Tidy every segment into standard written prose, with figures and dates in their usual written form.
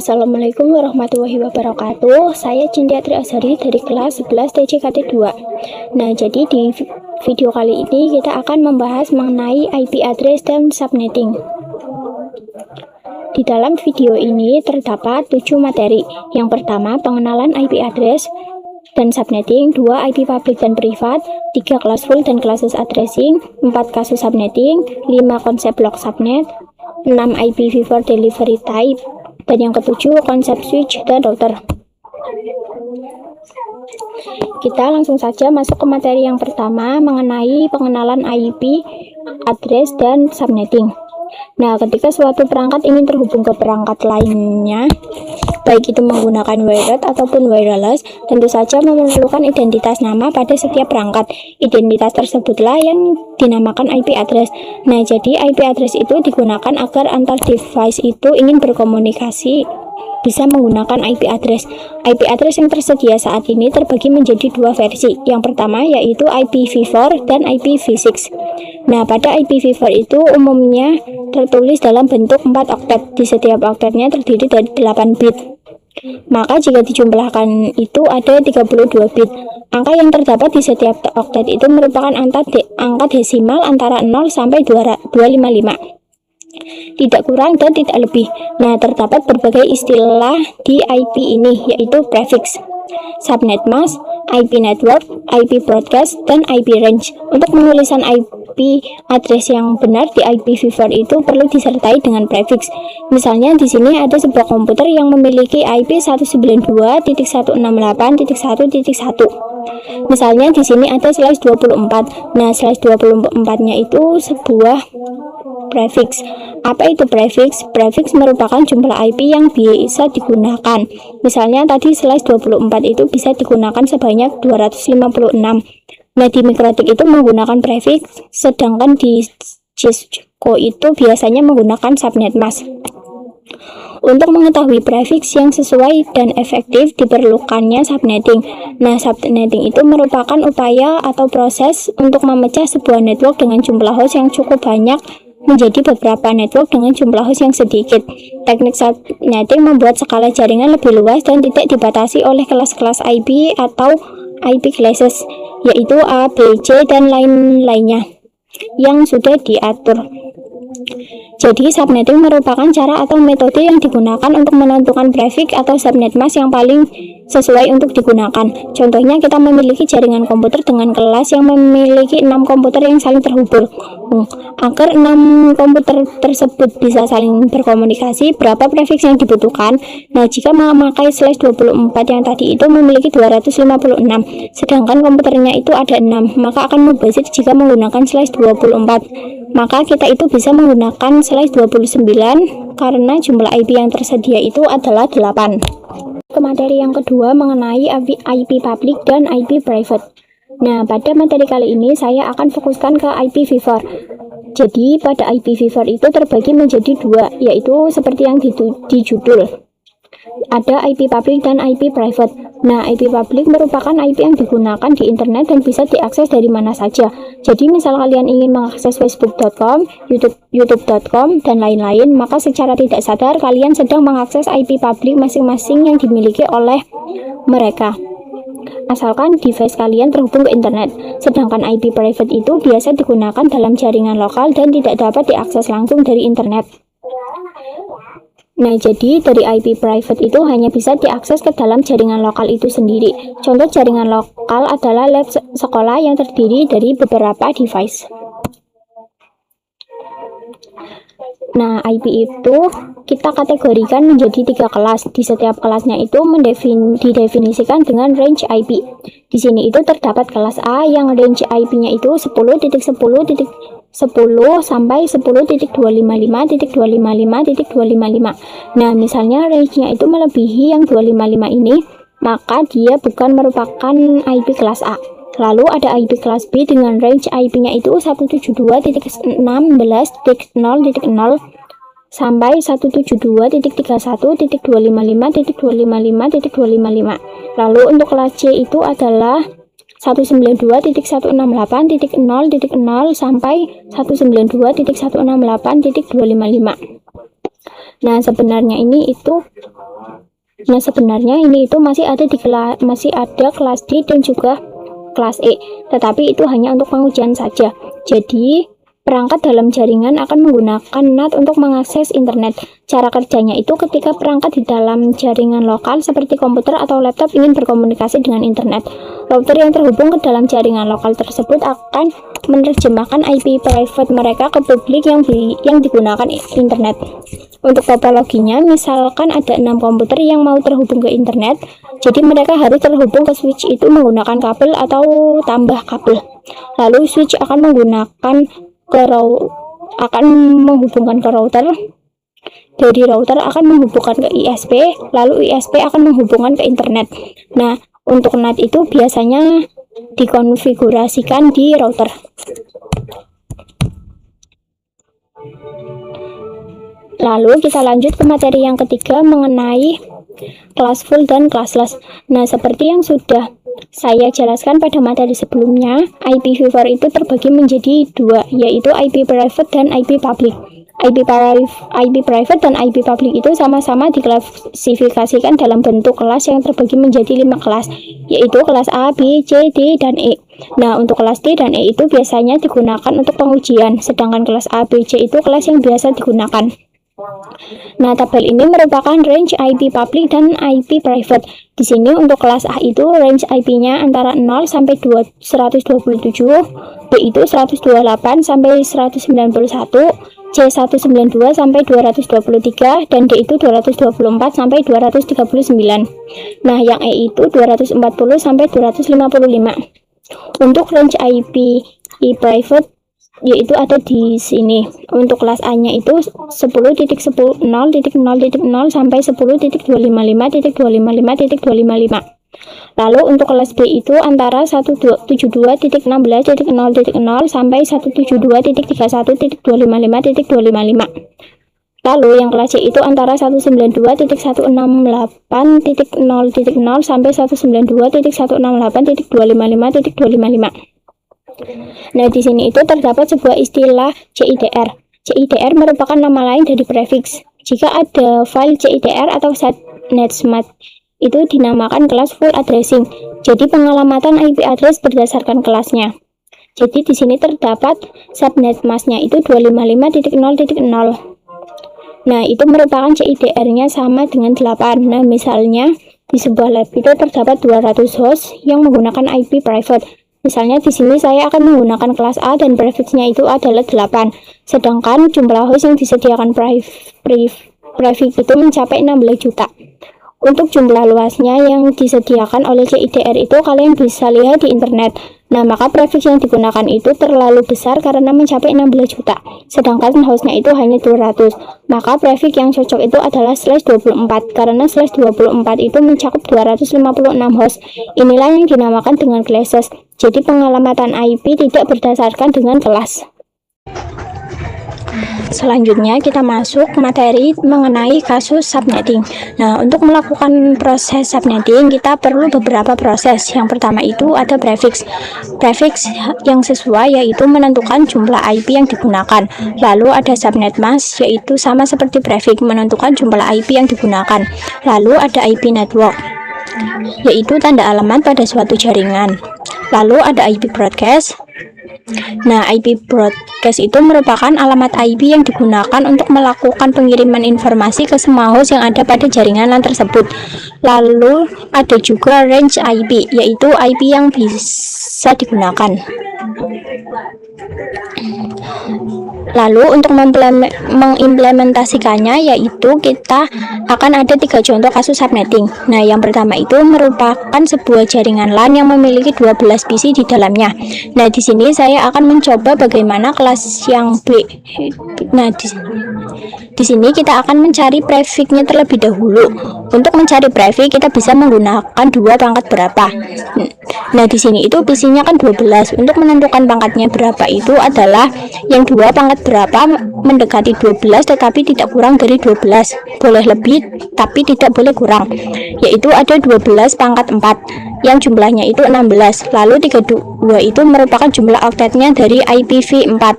Assalamualaikum warahmatullahi wabarakatuh. Saya Cintia Tri Azhari dari kelas 11 TJKT 2. Nah, jadi di video kali ini kita akan membahas mengenai IP address dan subnetting. Di dalam video ini terdapat 7 materi. Yang pertama, pengenalan IP address dan subnetting, 2 IP public dan privat, 3 classful dan classes addressing, 4 kasus subnetting, 5 konsep block subnet, 6 IPv4 delivery type, dan yang ketujuh konsep switch dan router. Kita langsung saja masuk ke materi yang pertama mengenai pengenalan IP address dan subnetting. Nah, ketika suatu perangkat ingin terhubung ke perangkat lainnya, baik itu menggunakan wired ataupun wireless, tentu saja memerlukan identitas nama pada setiap perangkat. Identitas tersebutlah yang dinamakan IP address. Nah, jadi IP address itu digunakan agar antar device itu ingin berkomunikasi bisa menggunakan IP address. IP address yang tersedia saat ini terbagi menjadi 2 versi. Yang pertama yaitu IPv4 dan IPv6. Nah, pada IPv4 itu umumnya tertulis dalam bentuk 4 oktet. Di setiap oktetnya terdiri dari 8 bit. Maka jika dijumlahkan itu ada 32 bit. Angka yang terdapat di setiap oktet itu merupakan angka desimal antara 0 sampai 255. Tidak kurang dan tidak lebih. Nah, terdapat berbagai istilah di IP ini, yaitu prefix, subnet mask, IP network, IP broadcast, dan IP range. Untuk penulisan IP address yang benar di IPv4 itu perlu disertai dengan prefix. Misalnya di sini ada sebuah komputer yang memiliki IP 192.168.1.1. Misalnya di sini ada /24. Nah, /24-nya itu sebuah prefix. Apa itu prefix? Prefix merupakan jumlah IP yang bisa digunakan. Misalnya tadi /24 itu bisa digunakan sebanyak 256. Nah, di mikrotik itu menggunakan prefix, sedangkan di Cisco itu biasanya menggunakan subnet mask. Untuk mengetahui prefix yang sesuai dan efektif diperlukannya subnetting. Nah, subnetting itu merupakan upaya atau proses untuk memecah sebuah network dengan jumlah host yang cukup banyak menjadi beberapa network dengan jumlah host yang sedikit. Teknik subnetting membuat skala jaringan lebih luas dan tidak dibatasi oleh kelas-kelas IP atau IP classes, yaitu A, B, C, dan lain-lainnya yang sudah diatur. Jadi, subnetting merupakan cara atau metode yang digunakan untuk menentukan prefix atau subnet mask yang paling sesuai untuk digunakan. Contohnya, kita memiliki jaringan komputer dengan kelas yang memiliki 6 komputer yang saling terhubung. Agar 6 komputer tersebut bisa saling berkomunikasi, berapa prefix yang dibutuhkan? Nah, jika memakai /24 yang tadi itu memiliki 256, sedangkan komputernya itu ada 6, maka akan mubazir jika menggunakan /24. Maka kita itu bisa menggunakan /29 karena jumlah IP yang tersedia itu adalah 8. Ke materi yang kedua mengenai IP public dan IP private. Nah, pada materi kali ini saya akan fokuskan ke IPv4. Jadi, pada IPv4 itu terbagi menjadi 2, yaitu seperti yang di judul. Ada IP public dan IP private. Nah, IP public merupakan IP yang digunakan di internet dan bisa diakses dari mana saja. Jadi, misal kalian ingin mengakses facebook.com, youtube.com, dan lain-lain, maka secara tidak sadar kalian sedang mengakses IP public masing-masing yang dimiliki oleh mereka. Asalkan device kalian terhubung ke internet. Sedangkan IP private itu biasa digunakan dalam jaringan lokal dan tidak dapat diakses langsung dari internet. Nah, jadi dari IP private itu hanya bisa diakses ke dalam jaringan lokal itu sendiri. Contoh jaringan lokal adalah lab sekolah yang terdiri dari beberapa device. Nah, IP itu kita kategorikan menjadi 3 kelas. Di setiap kelasnya itu didefinisikan dengan range IP. Di sini itu terdapat kelas A yang range IP-nya itu 10.10.10 sampai 10.255.255.255. Nah, misalnya range-nya itu melebihi yang 255 ini, maka dia bukan merupakan IP kelas A. Lalu ada IP kelas B dengan range IP-nya itu 172.16.0.0 sampai 172.31.255.255.255. Lalu untuk kelas C itu adalah 192.168.0.0 sampai 192.168.255. Nah, sebenarnya ini itu masih ada kelas D dan juga kelas E, tetapi itu hanya untuk pengujian saja. Jadi perangkat dalam jaringan akan menggunakan NAT untuk mengakses internet. Cara kerjanya itu ketika perangkat di dalam jaringan lokal seperti komputer atau laptop ingin berkomunikasi dengan internet, router yang terhubung ke dalam jaringan lokal tersebut akan menerjemahkan IP private mereka ke publik yang digunakan internet. Untuk topologinya, misalkan ada 6 komputer yang mau terhubung ke internet, jadi mereka harus terhubung ke switch itu menggunakan kabel atau tambah kabel. Lalu switch akan menghubungkan ke router. Dari router akan menghubungkan ke ISP, lalu ISP akan menghubungkan ke internet. Nah, untuk NAT itu biasanya dikonfigurasikan di router. Lalu kita lanjut ke materi yang ketiga mengenai kelas full dan classless. Nah, seperti yang sudah saya jelaskan pada materi sebelumnya, IPv4 itu terbagi menjadi dua, yaitu IP private dan IP public. IP private dan IP public itu sama-sama diklasifikasikan dalam bentuk kelas yang terbagi menjadi 5 kelas, yaitu kelas A, B, C, D, dan E. Nah, untuk kelas D dan E itu biasanya digunakan untuk pengujian, sedangkan kelas A, B, C itu kelas yang biasa digunakan. Nah, tabel ini merupakan range IP public dan IP private. Di sini untuk kelas A itu range IP-nya antara 0 sampai 127, B itu 128 sampai 191, C 192 sampai 223, dan D itu 224 sampai 239. Nah, yang E itu 240 sampai 255. Untuk range IP private yaitu ada di sini. Untuk kelas A-nya itu 10.10.0.0 sampai 10.255.255.255. Lalu untuk kelas B itu antara 172.16.0.0 sampai 172.31.255.255. Lalu yang kelas C itu antara 192.168.0.0 sampai 192.168.255.255. Nah, di sini itu terdapat sebuah istilah CIDR. CIDR merupakan nama lain dari prefix. Jika ada file CIDR atau subnet mask, itu dinamakan kelas full addressing. Jadi pengalamatan IP address berdasarkan kelasnya. Jadi di sini terdapat subnet masknya itu 255.0.0. Nah, itu merupakan CIDR-nya sama dengan 8. Nah, misalnya di sebuah lab itu terdapat 200 host yang menggunakan IP private. Misalnya di sini saya akan menggunakan kelas A dan prefixnya itu adalah 8. Sedangkan jumlah host yang disediakan prefix itu mencapai 16 juta. Untuk jumlah luasnya yang disediakan oleh CIDR itu kalian bisa lihat di internet. Nah, maka prefix yang digunakan itu terlalu besar karena mencapai 16 juta. Sedangkan hostnya itu hanya 200. Maka prefix yang cocok itu adalah /24 karena /24 itu mencakup 256 host. Inilah yang dinamakan dengan classes. Jadi pengalamatan IP tidak berdasarkan dengan kelas. Selanjutnya kita masuk materi mengenai kasus subnetting. Nah, untuk melakukan proses subnetting kita perlu beberapa proses. Yang pertama itu ada prefix. Prefix yang sesuai yaitu menentukan jumlah IP yang digunakan. Lalu ada subnet mask yaitu sama seperti prefix, menentukan jumlah IP yang digunakan. Lalu ada IP network yaitu tanda alamat pada suatu jaringan. Lalu ada IP broadcast. Nah, IP broadcast itu merupakan alamat IP yang digunakan untuk melakukan pengiriman informasi ke semua host yang ada pada jaringan LAN tersebut. Lalu ada juga range IP, yaitu IP yang bisa digunakan. Lalu untuk mengimplementasikannya yaitu kita akan ada 3 contoh kasus subnetting. Nah, yang pertama itu merupakan sebuah jaringan LAN yang memiliki 12 PC di dalamnya. Nah, di sini saya akan mencoba bagaimana kelas yang B. Nah, di sini kita akan mencari prefixnya terlebih dahulu. Untuk mencari prefix kita bisa menggunakan 2 pangkat berapa. Nah, di sini itu PC-nya kan 12. Untuk menentukan pangkatnya berapa itu adalah yang 2 pangkat berapa mendekati 12 tetapi tidak kurang dari 12. Boleh lebih tapi tidak boleh kurang. Yaitu ada 12 pangkat 4 yang jumlahnya itu 16. Lalu 32 itu merupakan jumlah oktetnya dari IPv4.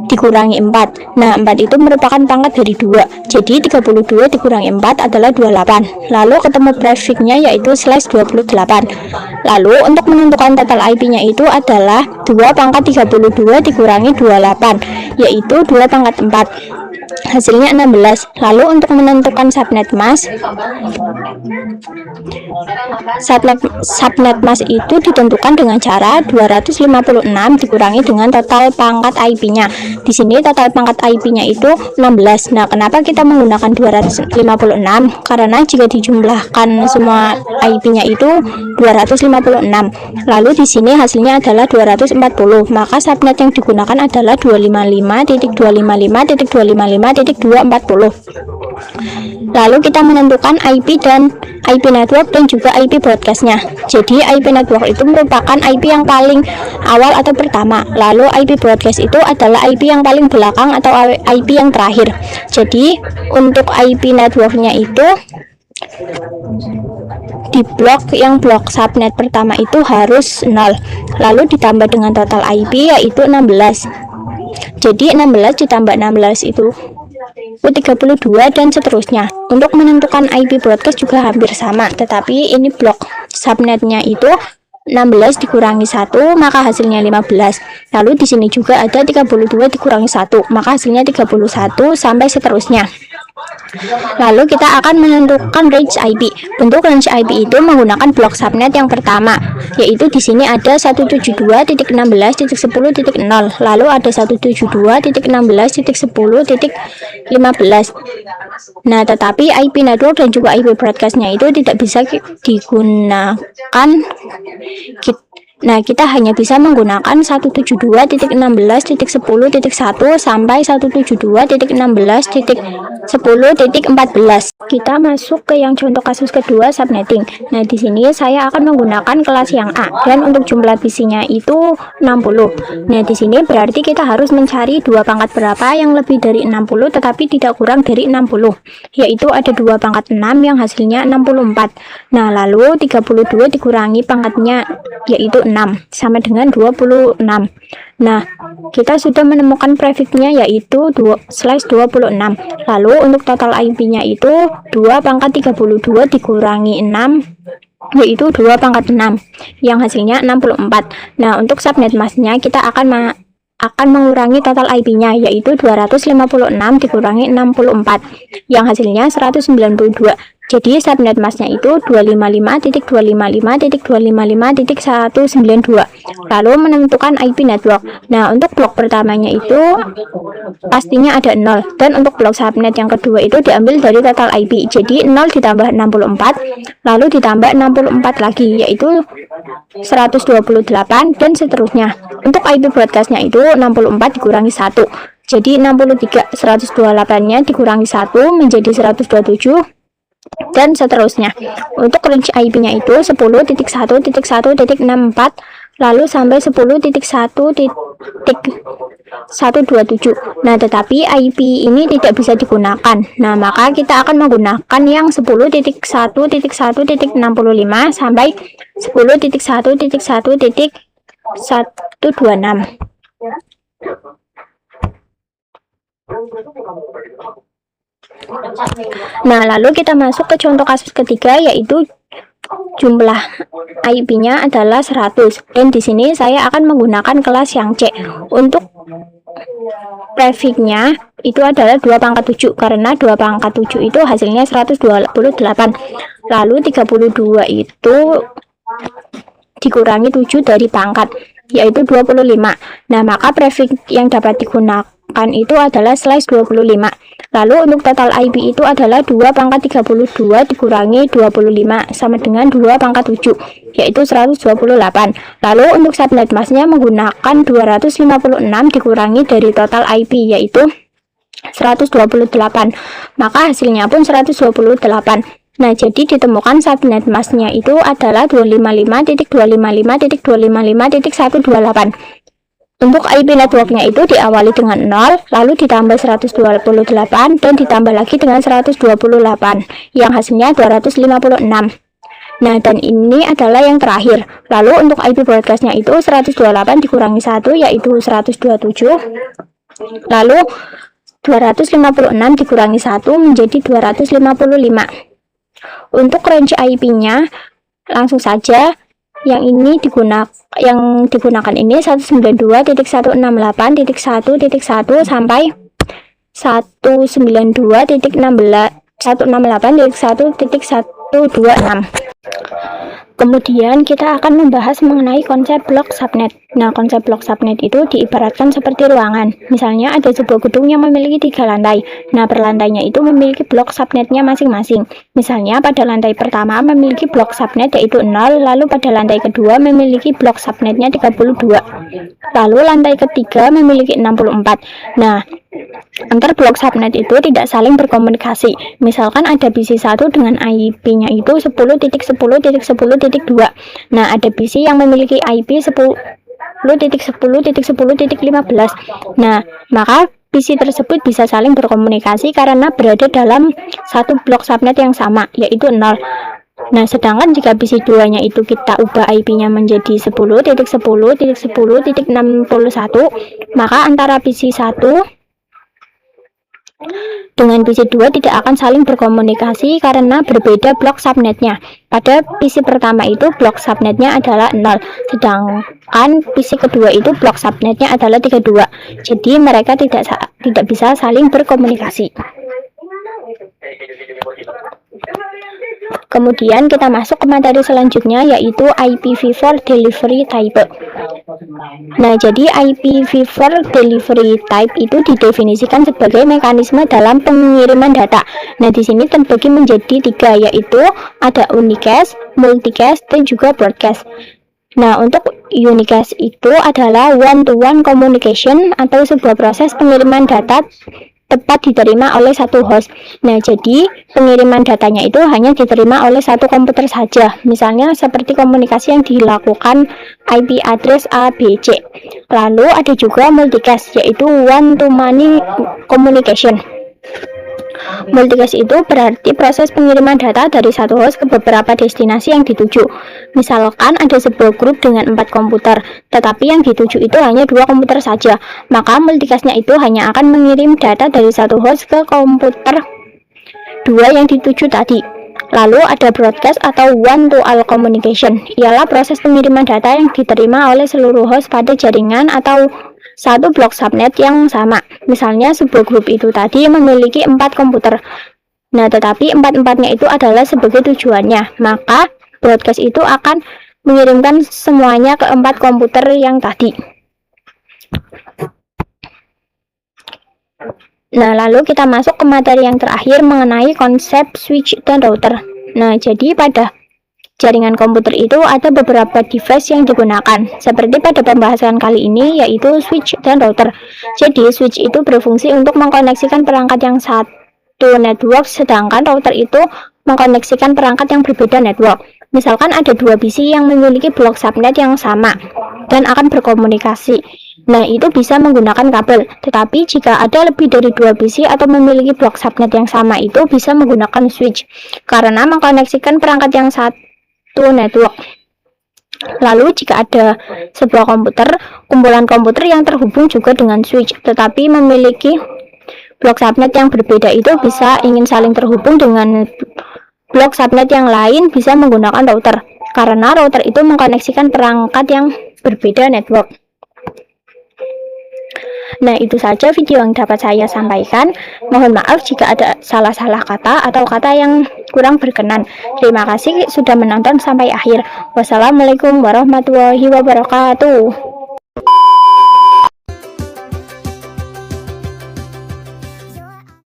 dikurangi 4. Nah, 4 itu merupakan pangkat dari 2. Jadi 32 dikurangi 4 adalah 28. Lalu ketemu prefixnya yaitu slash 28. Lalu untuk menentukan total IP-nya itu adalah 2 pangkat 32 dikurangi 28, yaitu 2 pangkat 4. Hasilnya 16. Lalu untuk menentukan subnet mask itu ditentukan dengan cara 256 dikurangi dengan total pangkat IP-nya. Di sini total pangkat IP-nya itu 16. Nah, kenapa kita menggunakan 256? Karena jika dijumlahkan semua IP-nya itu 256. Lalu di sini hasilnya adalah 240. Maka subnet yang digunakan adalah 255.255.240. Lalu kita menentukan IP network dan juga IP broadcastnya. Jadi IP network itu merupakan IP yang paling awal atau pertama. Lalu IP broadcast itu adalah IP yang paling belakang atau IP yang terakhir. Jadi untuk IP networknya itu di blok subnet pertama itu harus 0. Lalu ditambah dengan total IP yaitu 16. Jadi 16 ditambah 16 itu 32 dan seterusnya. Untuk menentukan IP broadcast juga hampir sama, tetapi ini blok subnetnya itu 16 dikurangi 1 maka hasilnya 15. Lalu di sini juga ada 32 dikurangi 1 maka hasilnya 31 sampai seterusnya. Lalu kita akan menentukan range IP. Bentuk range IP itu menggunakan blok subnet yang pertama, yaitu di sini ada 172.16.10.0, lalu ada 172.16.10.15. Nah, tetapi IP network dan juga IP broadcastnya itu tidak bisa digunakan. Nah, kita hanya bisa menggunakan 172.16.10.1 sampai 172.16.10.14. Kita masuk ke yang contoh kasus kedua, subnetting. Nah, di sini saya akan menggunakan kelas yang A dan untuk jumlah PC-nya itu 60. Nah, di sini berarti kita harus mencari dua pangkat berapa yang lebih dari 60 tetapi tidak kurang dari 60, yaitu ada 2 pangkat 6 yang hasilnya 64. Nah, lalu 32 dikurangi pangkatnya yaitu 6 sama dengan 26. Nah, kita sudah menemukan prefixnya yaitu /26. Lalu untuk total IP-nya itu 2 pangkat 32 dikurangi 6 yaitu 2 pangkat 6 yang hasilnya 64. Nah, untuk subnet mask-nya kita akan mengurangi total IP-nya yaitu 256 dikurangi 64 yang hasilnya 192. Jadi subnet mask-nya itu 255.255.255.192. Lalu menentukan IP network. Nah, untuk blok pertamanya itu pastinya ada 0 dan untuk blok subnet yang kedua itu diambil dari total IP. Jadi 0 ditambah 64 lalu ditambah 64 lagi yaitu 128 dan seterusnya. Untuk IP broadcast-nya itu 64 dikurangi 1. Jadi 63, 128-nya dikurangi 1 menjadi 127 dan seterusnya. Untuk range IP-nya itu 10.1.1.64 lalu sampai 10.1.127. Nah, tetapi IP ini tidak bisa digunakan. Nah, maka kita akan menggunakan yang 10.1.1.65 sampai 10.1.1.126. Nah, lalu kita masuk ke contoh kasus ketiga yaitu jumlah IP-nya adalah 100 dan di sini saya akan menggunakan kelas yang C. Untuk prefixnya itu adalah 2 pangkat 7 karena 2 pangkat 7 itu hasilnya 128. Lalu 32 itu dikurangi 7 dari pangkat yaitu 25. Nah, maka prefix yang dapat digunakan itu adalah /25. Lalu untuk total IP itu adalah 2 pangkat 32 dikurangi 25 sama dengan 2 pangkat 7 yaitu 128. Lalu untuk subnet mask-nya menggunakan 256 dikurangi dari total IP yaitu 128. Maka hasilnya pun 128. Nah, jadi ditemukan subnet mask-nya itu adalah 255.255.255.128. Untuk IP networknya itu diawali dengan 0, lalu ditambah 128 dan ditambah lagi dengan 128 yang hasilnya 256. Nah, dan ini adalah yang terakhir. Lalu untuk IP broadcastnya itu 128 dikurangi 1 yaitu 127. Lalu 256 dikurangi 1 menjadi 255. Untuk range IP-nya langsung saja yang digunakan ini 192.168.1.1 sampai 192.168.1.126. Kemudian kita akan membahas mengenai konsep blok subnet. Nah, konsep blok subnet itu diibaratkan seperti ruangan. Misalnya ada sebuah gedung yang memiliki 3 lantai. Nah, per lantainya itu memiliki blok subnetnya masing-masing. Misalnya pada lantai pertama memiliki blok subnet yaitu 0, lalu pada lantai kedua memiliki blok subnetnya 32. Lalu lantai ketiga memiliki 64. Nah, antar blok subnet itu tidak saling berkomunikasi. Misalkan ada PC1 dengan IP-nya itu 10.10.10.2. Nah, ada PC yang memiliki IP 10.10.10.15. Nah, maka PC tersebut bisa saling berkomunikasi karena berada dalam satu blok subnet yang sama, yaitu 0. Nah, sedangkan jika PC2-nya itu kita ubah IP-nya menjadi 10.10.10.61, maka antara PC1 dengan PC2 tidak akan saling berkomunikasi karena berbeda blok subnetnya. Pada PC pertama itu blok subnetnya adalah 0, sedangkan PC kedua itu blok subnetnya adalah 32. Jadi mereka tidak bisa saling berkomunikasi. Kemudian kita masuk ke materi selanjutnya, yaitu IPv4 delivery type. Nah, jadi IPv4 delivery type itu didefinisikan sebagai mekanisme dalam pengiriman data. Nah, di sini terbagi menjadi 3, yaitu ada unicast, multicast, dan juga broadcast. Nah, untuk unicast itu adalah one-to-one communication atau sebuah proses pengiriman data tepat diterima oleh satu host. Nah, jadi pengiriman datanya itu hanya diterima oleh satu komputer saja. Misalnya seperti komunikasi yang dilakukan IP address ABC. Lalu ada juga multicast, yaitu one-to-many communication. Multicast itu berarti proses pengiriman data dari satu host ke beberapa destinasi yang dituju. Misalkan ada sebuah grup dengan 4 komputer, tetapi yang dituju itu hanya 2 komputer saja, maka multicastnya itu hanya akan mengirim data dari satu host ke komputer 2 yang dituju tadi. Lalu ada broadcast atau one-to-all communication, ialah proses pengiriman data yang diterima oleh seluruh host pada jaringan atau satu blok subnet yang sama. Misalnya sebuah grup itu tadi memiliki 4 komputer. Nah, tetapi 4-4-nya itu adalah sebagai tujuannya, maka broadcast itu akan mengirimkan semuanya ke 4 komputer yang tadi. Nah, lalu kita masuk ke materi yang terakhir mengenai konsep switch dan router. Nah, jadi pada jaringan komputer itu ada beberapa device yang digunakan, seperti pada pembahasan kali ini, yaitu switch dan router. Jadi switch itu berfungsi untuk mengkoneksikan perangkat yang satu network, sedangkan router itu mengkoneksikan perangkat yang berbeda network. Misalkan ada 2 PC yang memiliki blok subnet yang sama dan akan berkomunikasi. Nah, itu bisa menggunakan kabel. Tetapi jika ada lebih dari 2 PC atau memiliki blok subnet yang sama, itu bisa menggunakan switch karena mengkoneksikan perangkat yang satu network. Lalu jika ada sebuah kumpulan komputer yang terhubung juga dengan switch, tetapi memiliki blok subnet yang berbeda, itu bisa ingin saling terhubung dengan blok subnet yang lain, bisa menggunakan router karena router itu mengkoneksikan perangkat yang berbeda network. Nah, itu saja video yang dapat saya sampaikan. Mohon maaf jika ada salah-salah kata atau kata yang kurang berkenan. Terima kasih sudah menonton sampai akhir. Wassalamualaikum warahmatullahi wabarakatuh.